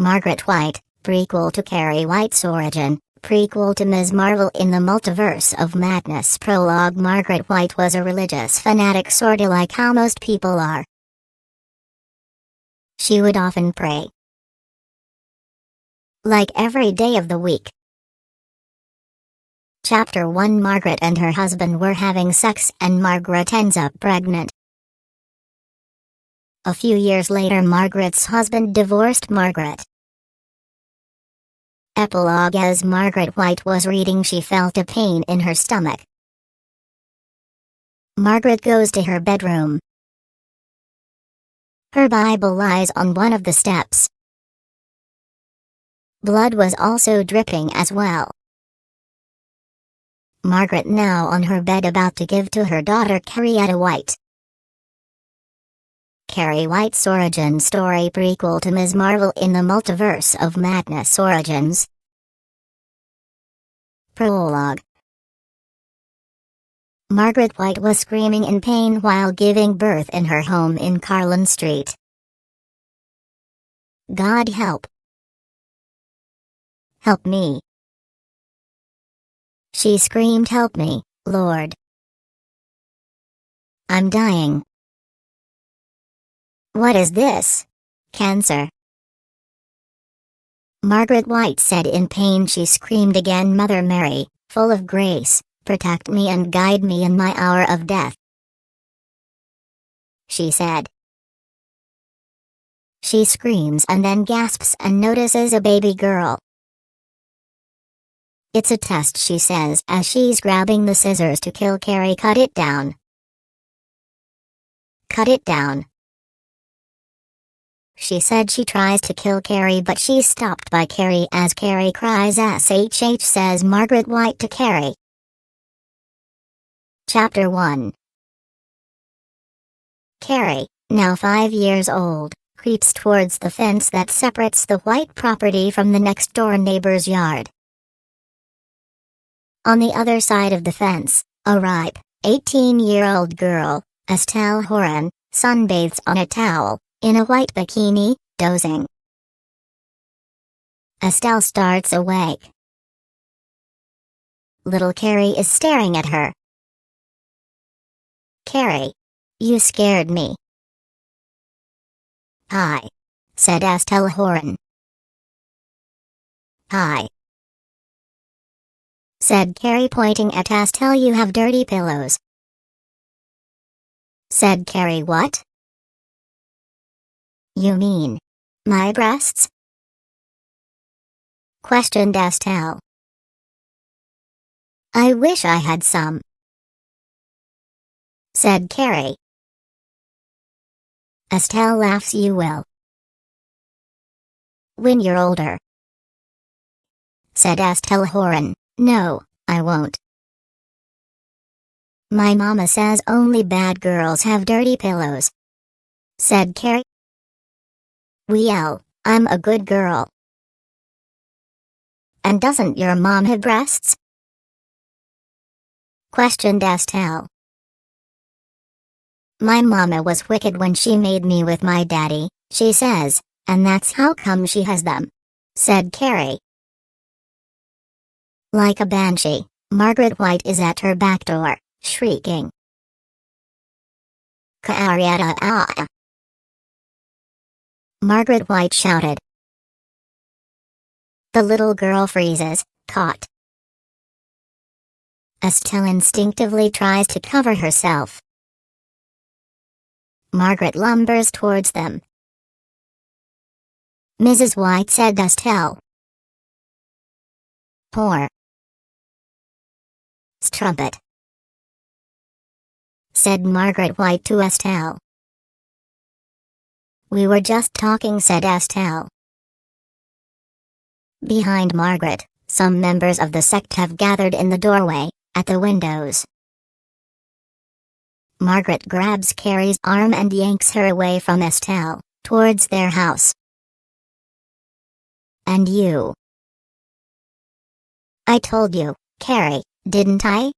Margaret White, prequel to Carrie White's origin, prequel to Ms. Marvel in the Multiverse of Madness. Prologue. Margaret White was a religious fanatic, sorta like how most people are. She would often pray, like every day of the week. Chapter 1. Margaret and her husband were having sex and Margaret ends up pregnant. A few years later, Margaret's husband divorced Margaret. Epilogue. As Margaret White was reading, she felt a pain in her stomach. Margaret goes to her bedroom. Her Bible lies on one of the steps. Blood was also dripping as well. Margaret, now on her bed, about to give to her daughter Carrietta White. Carrie White's origin story, prequel to Ms. Marvel in the Multiverse of Madness origins. Prologue. Margaret White was screaming in pain while giving birth in her home in Carlin Street. God help! Help me! She screamed, "Help me, Lord! I'm dying! What is this? Cancer?" Margaret White said in pain. She screamed again, "Mother Mary, full of grace, protect me and guide me in my hour of death," she said. She screams and then gasps and notices a baby girl. "It's a test," she says as she's grabbing the scissors to kill Carrie. "Cut it down. Cut it down," she said. She tries to kill Carrie, but she's stopped by Carrie as Carrie cries SHH, says Margaret White to Carrie. Chapter 1. Carrie, now 5 years old, creeps towards the fence that separates the White property from the next-door neighbor's yard. On the other side of the fence, a ripe, 18-year-old girl, Estelle Horan, sunbathes on a towel, in a white bikini, dozing. Estelle starts awake. Little Carrie is staring at her. "Carrie, you scared me." "Hi," said Estelle Horan. "Hi," said Carrie, pointing at Estelle. "You have dirty pillows," said Carrie. "What? You mean my breasts?" questioned Estelle. "I wish I had some," said Carrie. Estelle laughs. "You will when you're older," said Estelle Horan. "No, I won't. My mama says only bad girls have dirty pillows," said Carrie. "Well, I'm a good girl." "And doesn't your mom have breasts?" questioned Estelle. "My mama was wicked when she made me with my daddy," she says, "and that's how come she has them," said Carrie. Like a banshee, Margaret White is at her back door, shrieking, "Carrietta, ah!" Margaret White shouted. The little girl freezes, caught. Estelle instinctively tries to cover herself. Margaret lumbers towards them. "Mrs. White," said Estelle. "Poor strumpet," said Margaret White to Estelle. "We were just talking," said Estelle. Behind Margaret, some members of the sect have gathered in the doorway, at the windows. Margaret grabs Carrie's arm and yanks her away from Estelle, towards their house. "And you? I told you, Carrie, didn't I?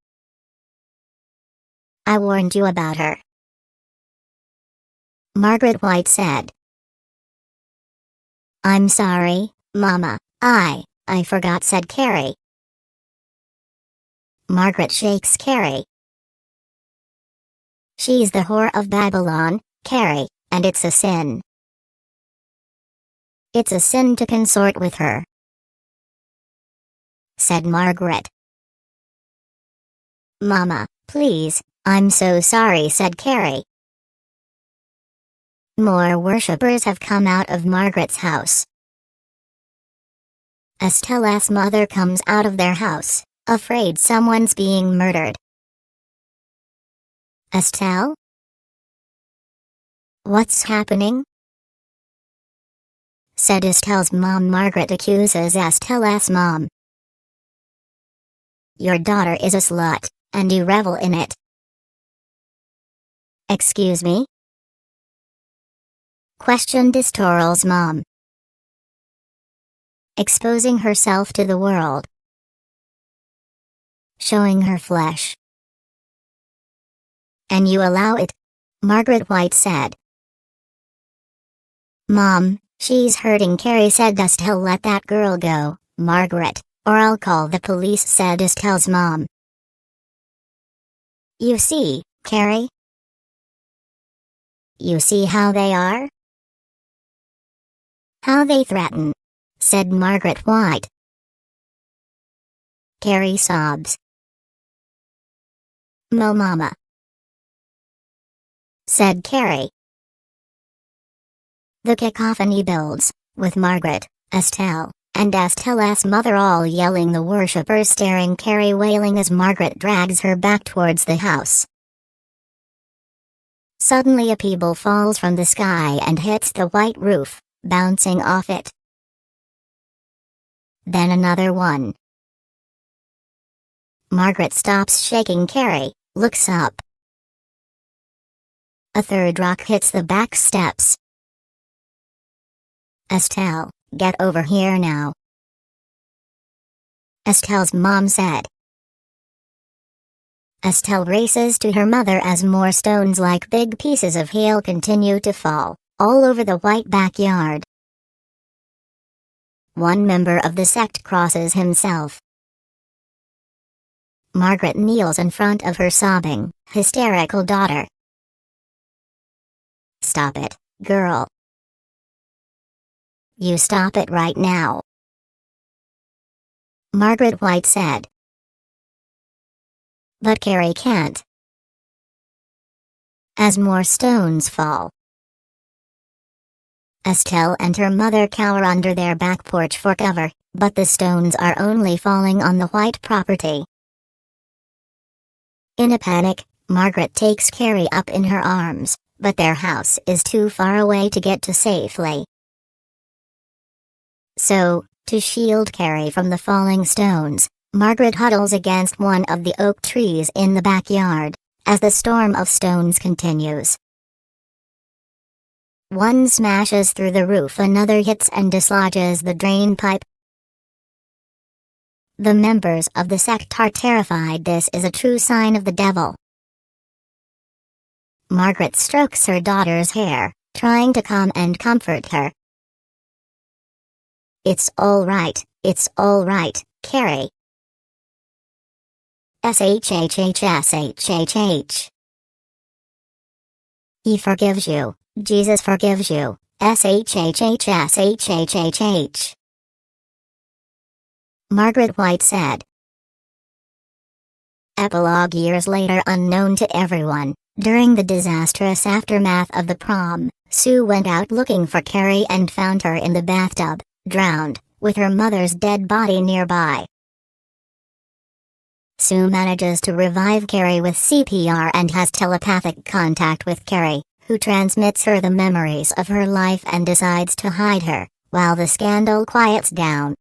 I warned you about her," Margaret White said. "I'm sorry, Mama, I forgot," said Carrie. Margaret shakes Carrie. "She's the whore of Babylon, Carrie, and it's a sin. It's a sin to consort with her," said Margaret. "Mama, please, I'm so sorry," said Carrie. More worshippers have come out of Margaret's house. Estelle's mother comes out of their house, afraid someone's being murdered. "Estelle? What's happening?" said Estelle's mom. Margaret accuses Estelle's mom. "Your daughter is a slut, and you revel in it." "Excuse me?" questioned Estelle's mom. "Exposing herself to the world. Showing her flesh. And you allow it?" Margaret White said. "Mom, she's hurting Carrie," said Estelle. "Let that girl go, Margaret, or I'll call the police," said Estelle's mom. "You see, Carrie? You see how they are? How they threaten," said Margaret White. Carrie sobs. "Mo Mama," said Carrie. The cacophony builds, with Margaret, Estelle, and Estelle's mother all yelling, the worshippers staring, Carrie wailing as Margaret drags her back towards the house. Suddenly a pebble falls from the sky and hits the white roof, bouncing off it. Then another one. Margaret stops shaking Carrie, looks up. A third rock hits the back steps. "Estelle, get over here now," Estelle's mom said. Estelle races to her mother as more stones like big pieces of hail continue to fall, all over the white backyard. One member of the sect crosses himself. Margaret kneels in front of her sobbing, hysterical daughter. "Stop it, girl. You stop it right now," Margaret White said. But Carrie can't. As more stones fall, Estelle and her mother cower under their back porch for cover, but the stones are only falling on the white property. In a panic, Margaret takes Carrie up in her arms, but their house is too far away to get to safely. So, to shield Carrie from the falling stones, Margaret huddles against one of the oak trees in the backyard, as the storm of stones continues. One smashes through the roof, another hits and dislodges the drain pipe. The members of the sect are terrified. This is a true sign of the devil. Margaret strokes her daughter's hair, trying to calm and comfort her. It's all right, Carrie. SHHHSHHH. He forgives you, Jesus forgives you, SHHHSHHH. Margaret White said. Epilogue. Years later, unknown to everyone, during the disastrous aftermath of the prom, Sue went out looking for Carrie and found her in the bathtub, drowned, with her mother's dead body nearby. Sue manages to revive Carrie with CPR and has telepathic contact with Carrie, who transmits her the memories of her life and decides to hide her, while the scandal quiets down.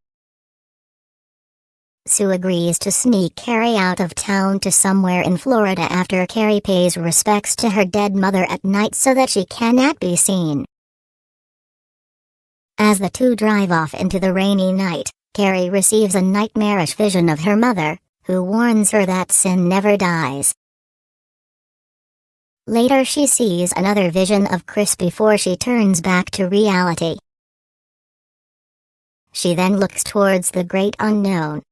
Sue agrees to sneak Carrie out of town to somewhere in Florida after Carrie pays respects to her dead mother at night so that she cannot be seen. As the two drive off into the rainy night, Carrie receives a nightmarish vision of her mother, who warns her that sin never dies. Later she sees another vision of Chris before she turns back to reality. she then looks towards the great unknown.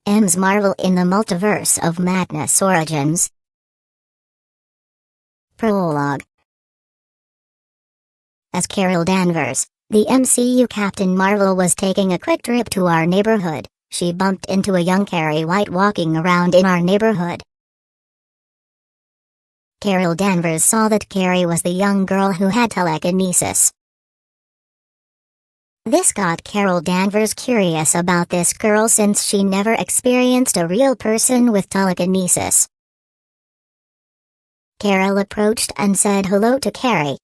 M's Marvel in the Multiverse of Madness Origins. Prologue. As Carol Danvers, the MCU Captain Marvel, was taking a quick trip to our neighborhood, she bumped into a young Carrie White walking around in our neighborhood. Carol Danvers saw that Carrie was the young girl who had telekinesis. This got Carol Danvers curious about this girl since she never experienced a real person with telekinesis. Carol approached and said hello to Carrie.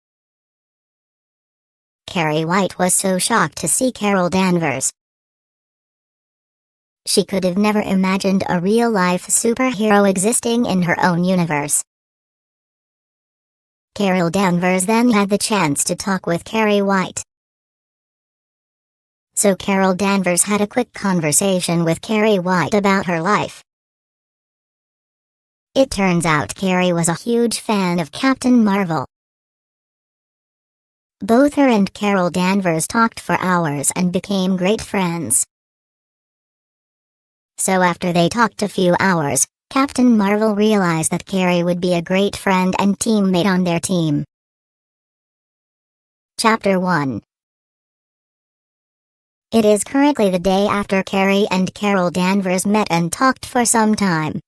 Carrie White was so shocked to see Carol Danvers. She could have never imagined a real-life superhero existing in her own universe. Carol Danvers then had the chance to talk with Carrie White. So Carol Danvers had a quick conversation with Carrie White about her life. It turns out Carrie was a huge fan of Captain Marvel. Both her and Carol Danvers talked for hours and became great friends. So after they talked a few hours, Captain Marvel realized that Carrie would be a great friend and teammate on their team. Chapter 1. It is currently the day after Carrie and Carol Danvers met and talked for some time.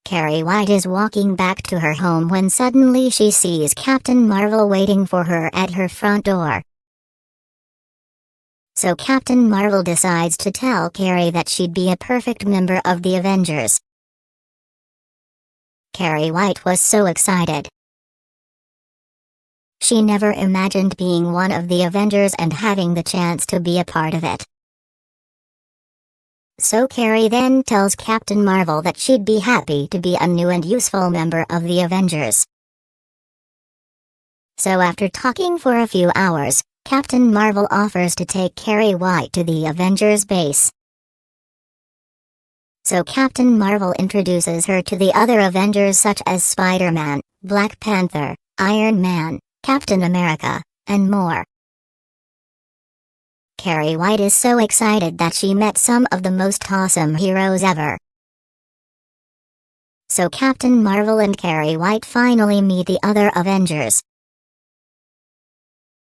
Carrie White is walking back to her home when suddenly she sees Captain Marvel waiting for her at her front door. So Captain Marvel decides to tell Carrie that she'd be a perfect member of the Avengers. Carrie White was so excited. She never imagined being one of the Avengers and having the chance to be a part of it. So Carrie then tells Captain Marvel that she'd be happy to be a new and useful member of the Avengers. So after talking for a few hours, Captain Marvel offers to take Carrie White to the Avengers base. So Captain Marvel introduces her to the other Avengers such as Spider-Man, Black Panther, Iron Man, Captain America, and more. Carrie White is so excited that she met some of the most awesome heroes ever. So Captain Marvel and Carrie White finally meet the other Avengers.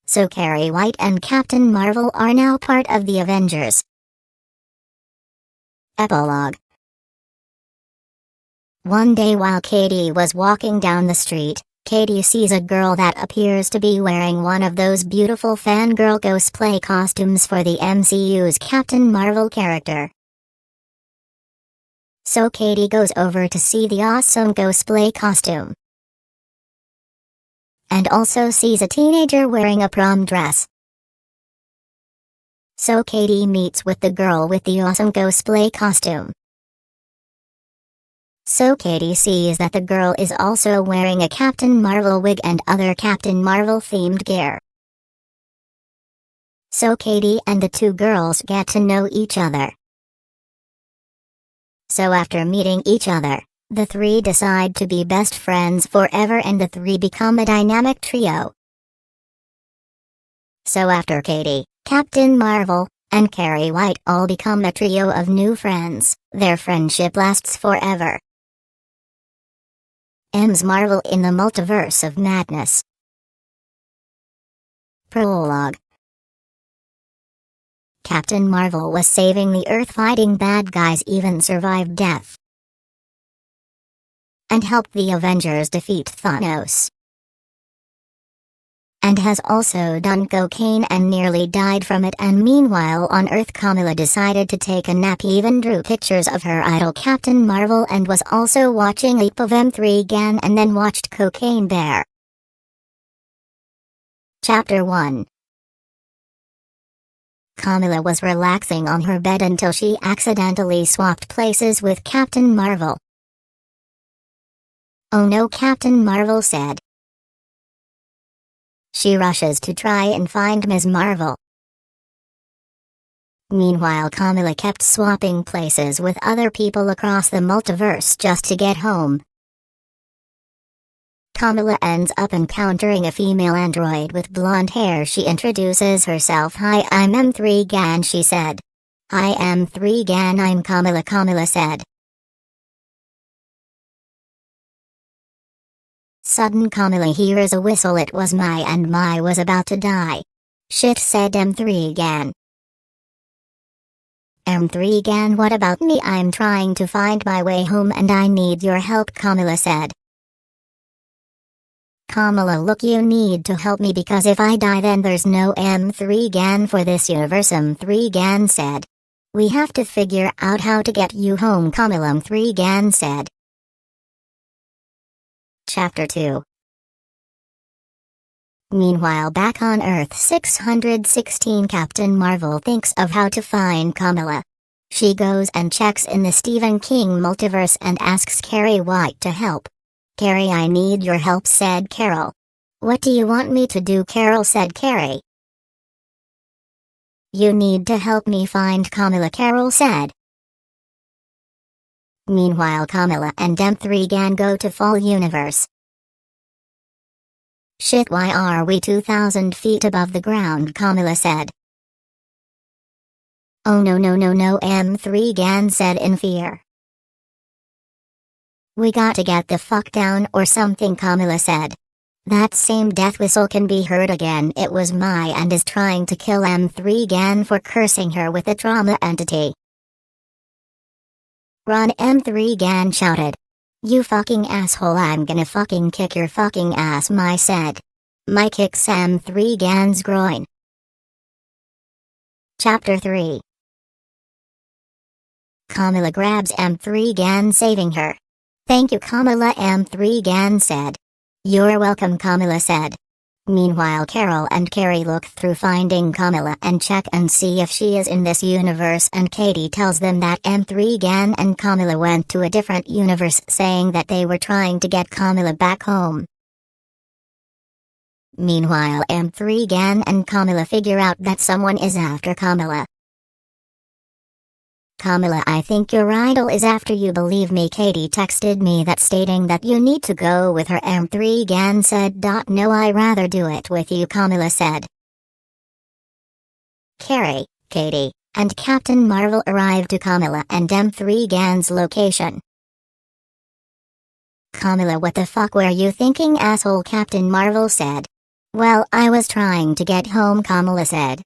So Carrie White and Captain Marvel are now part of the Avengers. Epilogue. One day while Katie was walking down the street, Katie sees a girl that appears to be wearing one of those beautiful fangirl cosplay costumes for the MCU's Captain Marvel character. So Katie goes over to see the awesome cosplay costume. And also sees a teenager wearing a prom dress. So Katie meets with the girl with the awesome cosplay costume. So Katie sees that the girl is also wearing a Captain Marvel wig and other Captain Marvel themed gear. So Katie and the two girls get to know each other. So after meeting each other, the three decide to be best friends forever and the three become a dynamic trio. So after Katie, Captain Marvel, and Carrie White all become a trio of new friends, their friendship lasts forever. M's Marvel in the Multiverse of Madness. Prologue. Captain Marvel was saving the Earth, fighting bad guys, even survived death, and helped the Avengers defeat Thanos. And has also done cocaine and nearly died from it, and meanwhile on Earth Kamala decided to take a nap, even drew pictures of her idol Captain Marvel, and was also watching a heap of M3gan and then watched Cocaine Bear. Chapter 1. Kamala was relaxing on her bed until she accidentally swapped places with Captain Marvel. "Oh no," Captain Marvel said. She rushes to try and find Ms. Marvel. Meanwhile, Kamala kept swapping places with other people across the multiverse just to get home. Kamala ends up encountering a female android with blonde hair. She introduces herself. "Hi, I'm M3gan," she said. "I am M3gan, I'm Kamala," Kamala said. Sudden Kamala hears a whistle. It was Mai, and Mai was about to die. "Shit," said M3gan. "M3gan, what about me? I'm trying to find my way home and I need your help," Kamala said. "Kamala, look, you need to help me because if I die then there's no M3gan for this universe," M3gan said. "We have to figure out how to get you home, Kamala," M3gan said. Chapter 2. Meanwhile, back on Earth 616, Captain Marvel thinks of how to find Kamala. She goes and checks in the Stephen King multiverse and asks Carrie White to help. "Carrie, I need your help," said Carol. "What do you want me to do, Carol?" said Carrie. "You need to help me find Kamala," Carol said. Meanwhile, Kamala and M3gan go to Fall Universe. "Shit, why are we 2,000 feet above the ground?" Kamala said. "Oh no, M3gan said in fear. "We got to get the fuck down or something," Kamala said. That same death whistle can be heard again. It was Mai and is trying to kill M3gan for cursing her with a trauma entity. "Run," M3gan shouted. "You fucking asshole, I'm gonna fucking kick your fucking ass," Mai said. Mai kicks M3gan's groin. Chapter 3. Kamala grabs M3gan, saving her. "Thank you, Kamala," M3gan said. "You're welcome," Kamala said. Meanwhile, Carol and Carrie look through finding Kamala and check and see if she is in this universe, and Katie tells them that M3gan and Kamala went to a different universe, saying that they were trying to get Kamala back home. Meanwhile, M3gan and Kamala figure out that someone is after Kamala. "Kamala, I think your idol is after you. Believe me, Katie texted me that stating that you need to go with her," M3gan said. "No, I rather do it with you," Kamala said. Carrie, Katie, and Captain Marvel arrive to Kamala and M3gan's location. "Kamala, what the fuck were you thinking, asshole?" Captain Marvel said. "Well, I was trying to get home," Kamala said.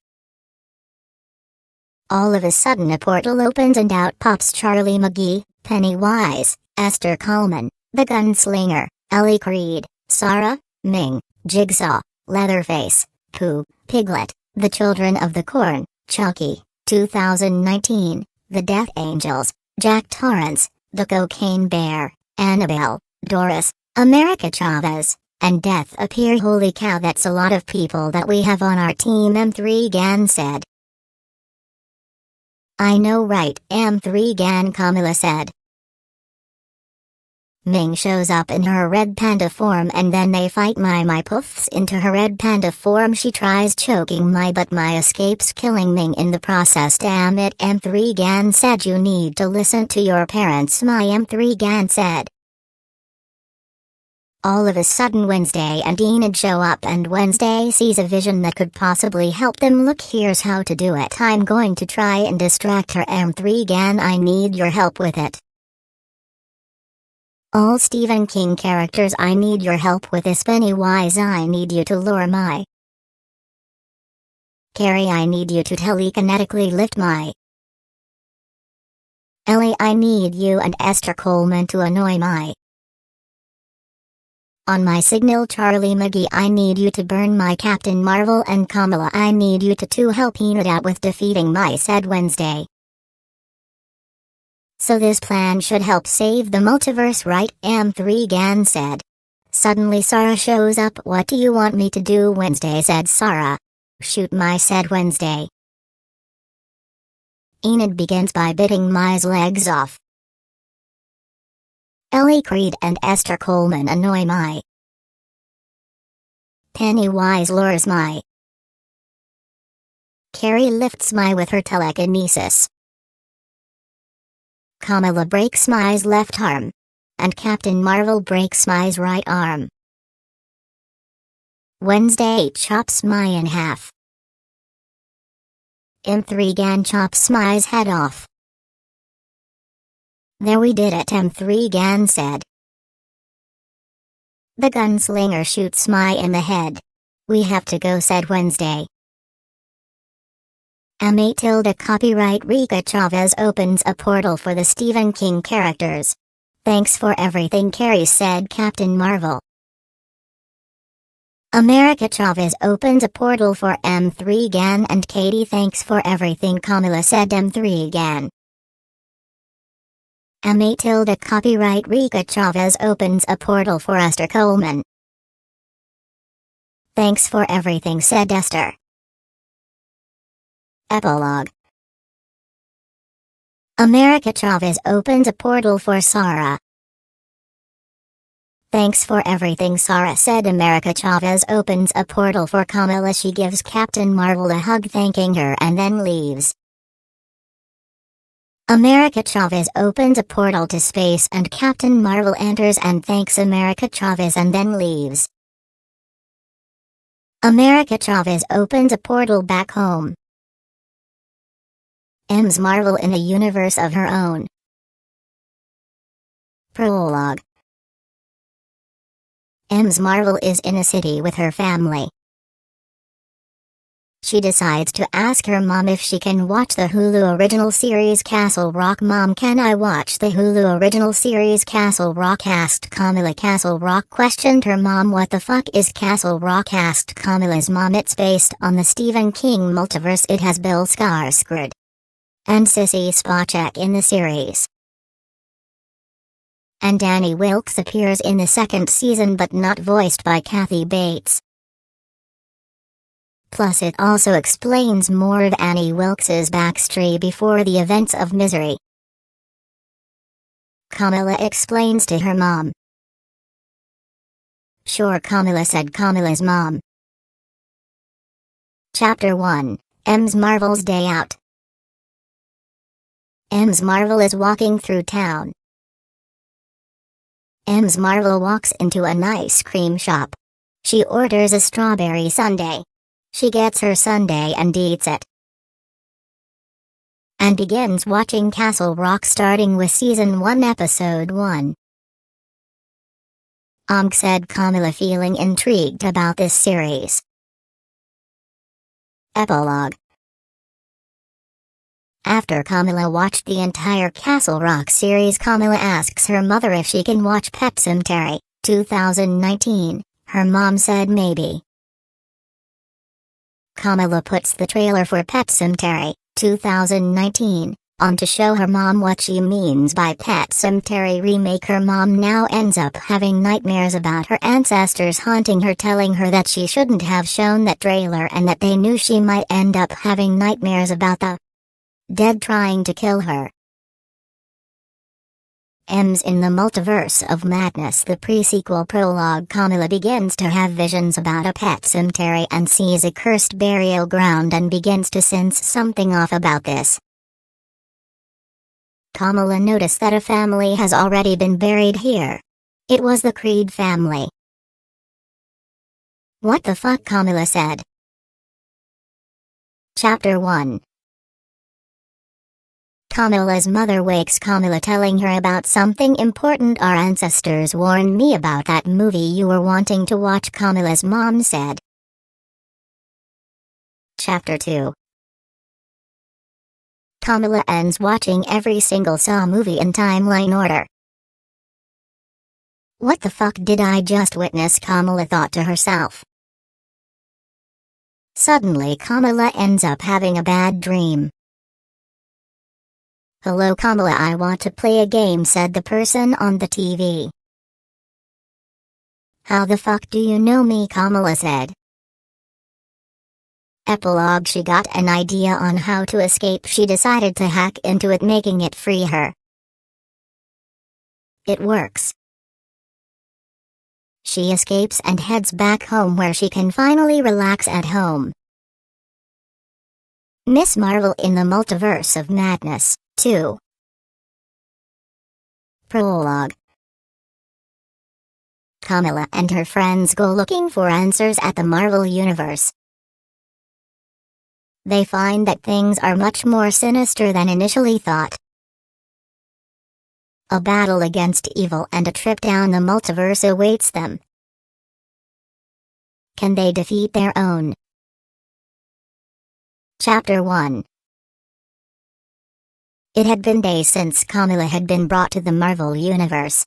All of a sudden a portal opens and out pops Charlie McGee, Pennywise, Esther Coleman, the Gunslinger, Ellie Creed, Sarah, Ming, Jigsaw, Leatherface, Pooh, Piglet, the Children of the Corn, Chucky, 2019, the Death Angels, Jack Torrance, the Cocaine Bear, Annabelle, Doris, America Chavez, and Death appear. "Holy cow, that's a lot of people that we have on our team," M3gan said. "I know, right, M3gan," Kamala said. Ming shows up in her red panda form and then they fight. Mai puffs into her red panda form. She tries choking Mai, but Mai escapes, killing Ming in the process. "Damn it," M3gan said. "You need to listen to your parents," M3gan said. All of a sudden Wednesday and Enid show up, and Wednesday sees a vision that could possibly help them. "Look, here's how to do it. I'm going to try and distract her, M3gan. I need your help with it." "All Stephen King characters, I need your help with this. Pennywise, I need you to lure Mai. Carrie, I need you to telekinetically lift Mai. Ellie, I need you and Esther Coleman to annoy Mai. On my signal, Charlie McGee, I need you to burn Mai. Captain Marvel and Kamala, I need you to help Enid out with defeating Mai," said Wednesday. "So this plan should help save the multiverse, right?" M3gan said. Suddenly Sarah shows up. "What do you want me to do?" Wednesday said. "Sarah. Shoot Mai," said Wednesday. Enid begins by biting Mai's legs off. Ellie Creed and Esther Coleman annoy Mai. Pennywise lures Mai. Carrie lifts Mai with her telekinesis. Kamala breaks Mai's left arm. And Captain Marvel breaks Mai's right arm. Wednesday chops Mai in half. M3gan chops Mai's head off. There we did it, M3gan said. The gunslinger shoots Mai in the head. We have to go, said Wednesday. M8 copyright Rika Chavez opens a portal for the Stephen King characters. Thanks for everything, Carrie, said Captain Marvel. America Chavez opens a portal for M3gan and Katie. Thanks for everything, Kamala, said M3gan. M8 copyright Rika Chavez opens a portal for Esther Coleman. Thanks for everything, said Esther. Epilogue. America Chavez opens a portal for Sarah. Thanks for everything, Sarah, said America Chavez opens a portal for Kamala. She gives Captain Marvel a hug thanking her and then leaves. America Chavez opens a portal to space and Captain Marvel enters and thanks America Chavez and then leaves. America Chavez opens a portal back home. Ms. Marvel in a universe of her own. Prologue. Ms. Marvel is in a city with her family. She decides to ask her mom if she can watch the Hulu original series Castle Rock. Mom, can I watch the Hulu original series Castle Rock? Asked Kamala. Castle Rock, questioned her mom. What the fuck is Castle Rock? Asked Kamala's mom. It's based on the Stephen King multiverse. It has Bill Skarsgård and Sissy Spacek in the series. And Annie Wilkes appears in the second season but not voiced by Kathy Bates. Plus it also explains more of Annie Wilkes' backstory before the events of Misery. Kamala explains to her mom. Sure, Kamala, said Kamala's mom. Chapter 1, Ms. Marvel's Day Out. Ms. Marvel is walking through town. Ms. Marvel walks into an ice cream shop. She orders a strawberry sundae. She gets her sundae and eats it. And begins watching Castle Rock starting with Season 1 Episode 1. Said Kamala, feeling intrigued about this series. Epilogue. After Kamala watched the entire Castle Rock series, Kamala asks her mother if she can watch Pet Sematary, 2019. Her mom said maybe. Kamala puts the trailer for Pet Sematary, 2019, on to show her mom what she means by Pet Sematary remake. Her mom now ends up having nightmares about her ancestors haunting her, telling her that she shouldn't have shown that trailer and that they knew she might end up having nightmares about the dead trying to kill her. M's in the Multiverse of Madness, the pre-sequel prologue. Kamala begins to have visions about a pet cemetery and sees a cursed burial ground and begins to sense something off about this. Kamala noticed that a family has already been buried here. It was the Creed family. What the fuck, Kamala said. Chapter 1. Kamala's mother wakes Kamala, telling her about something important. Our ancestors warned me about that movie you were wanting to watch, Kamala's mom said. Chapter 2. Kamala ends watching every single Saw movie in timeline order. What the fuck did I just witness? Kamala thought to herself. Suddenly Kamala ends up having a bad dream. Hello Kamala, I want to play a game, said the person on the TV. How the fuck do you know me? Kamala said. Epilogue. She got an idea on how to escape. She decided to hack into it, making it free her. It works. She escapes and heads back home where she can finally relax at home. Miss Marvel in the Multiverse of Madness, 2. Prologue. Kamala and her friends go looking for answers at the Marvel Universe. They find that things are much more sinister than initially thought. A battle against evil and a trip down the multiverse awaits them. Can they defeat their own? Chapter 1. It had been days since Kamala had been brought to the Marvel Universe.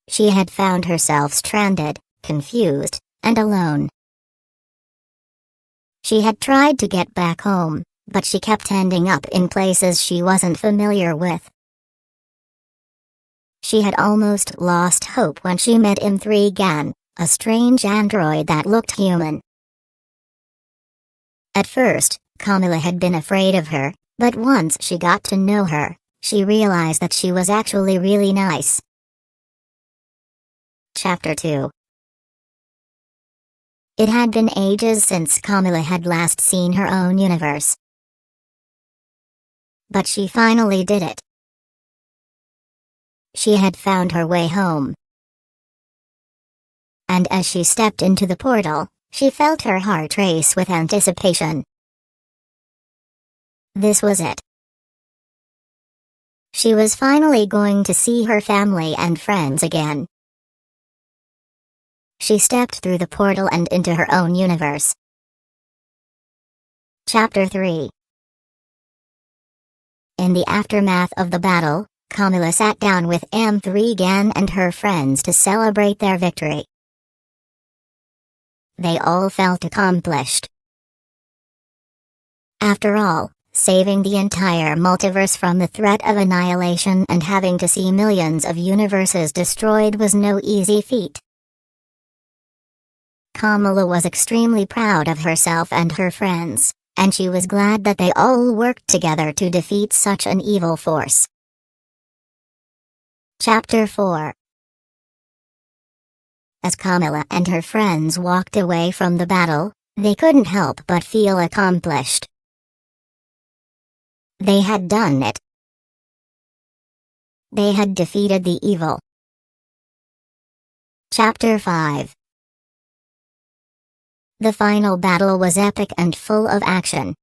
She had found herself stranded, confused, and alone. She had tried to get back home, but she kept ending up in places she wasn't familiar with. She had almost lost hope when she met M3gan, a strange android that looked human. At first, Kamala had been afraid of her, but once she got to know her, she realized that she was actually really nice. Chapter 2. It had been ages since Kamala had last seen her own universe. But she finally did it. She had found her way home. And as she stepped into the portal, she felt her heart race with anticipation. This was it. She was finally going to see her family and friends again. She stepped through the portal and into her own universe. Chapter 3. In the aftermath of the battle, Kamala sat down with M3gan and her friends to celebrate their victory. They all felt accomplished. After all, saving the entire multiverse from the threat of annihilation and having to see millions of universes destroyed was no easy feat. Kamala was extremely proud of herself and her friends, and she was glad that they all worked together to defeat such an evil force. Chapter 4. As Kamala and her friends walked away from the battle, they couldn't help but feel accomplished. They had done it. They had defeated the evil. Chapter 5. The final battle was epic and full of action.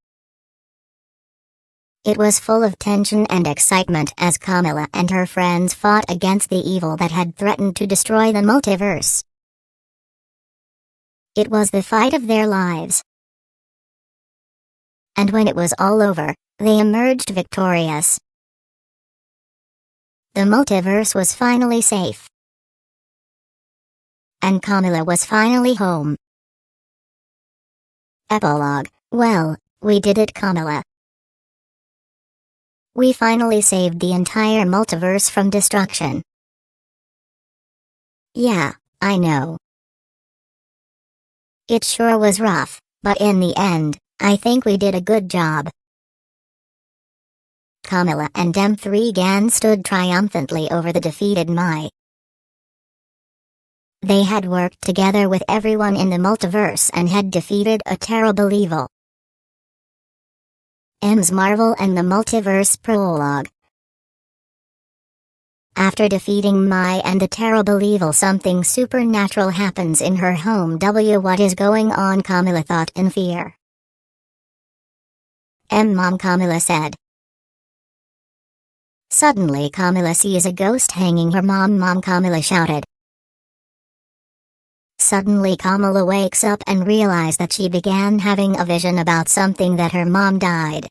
It was full of tension and excitement as Kamala and her friends fought against the evil that had threatened to destroy the multiverse. It was the fight of their lives. And when it was all over, they emerged victorious. The multiverse was finally safe. And Kamala was finally home. Epilogue. Well, we did it, Kamala. We finally saved the entire multiverse from destruction. Yeah, I know. It sure was rough, but in the end, I think we did a good job. Kamala and M3gan stood triumphantly over the defeated Mai. They had worked together with everyone in the multiverse and had defeated a terrible evil. M's Marvel and the Multiverse Prologue. After defeating Mai and the terrible evil, something supernatural happens in her home. What is going on? Kamala thought in fear. Mom, Kamala said. Suddenly Kamala sees a ghost hanging her mom, Kamala shouted. Suddenly Kamala wakes up and realizes that she began having a vision about something that her mom died.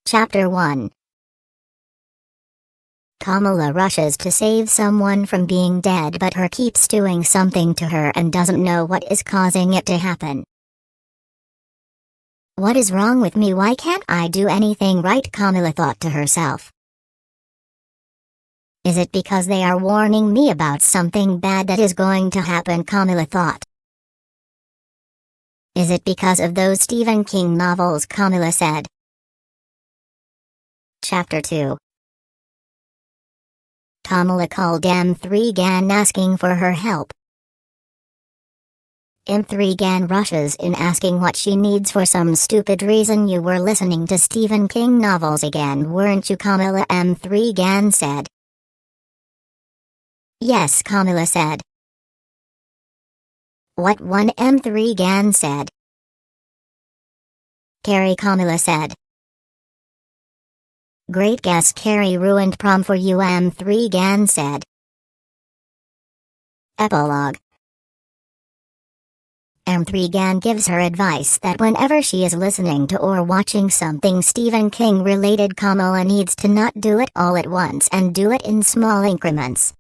Chapter 1. Kamala rushes to save someone from being dead, but her keeps doing something to her and doesn't know what is causing it to happen. What is wrong with me? Why can't I do anything right? Kamala thought to herself. Is it because they are warning me about something bad that is going to happen? Kamala thought. Is it because of those Stephen King novels? Kamala said. Chapter 2. Kamala called M3gan asking for her help. M3gan rushes in asking what she needs for some stupid reason. You were listening to Stephen King novels again, weren't you, Kamala? M3gan said. Yes, Kamala said. What one? M3gan said. Carrie, Kamala said. Great guess, Carrie ruined prom for you, M3gan said. Epilogue. M3gan gives her advice that whenever she is listening to or watching something Stephen King related, Kamala needs to not do it all at once and do it in small increments.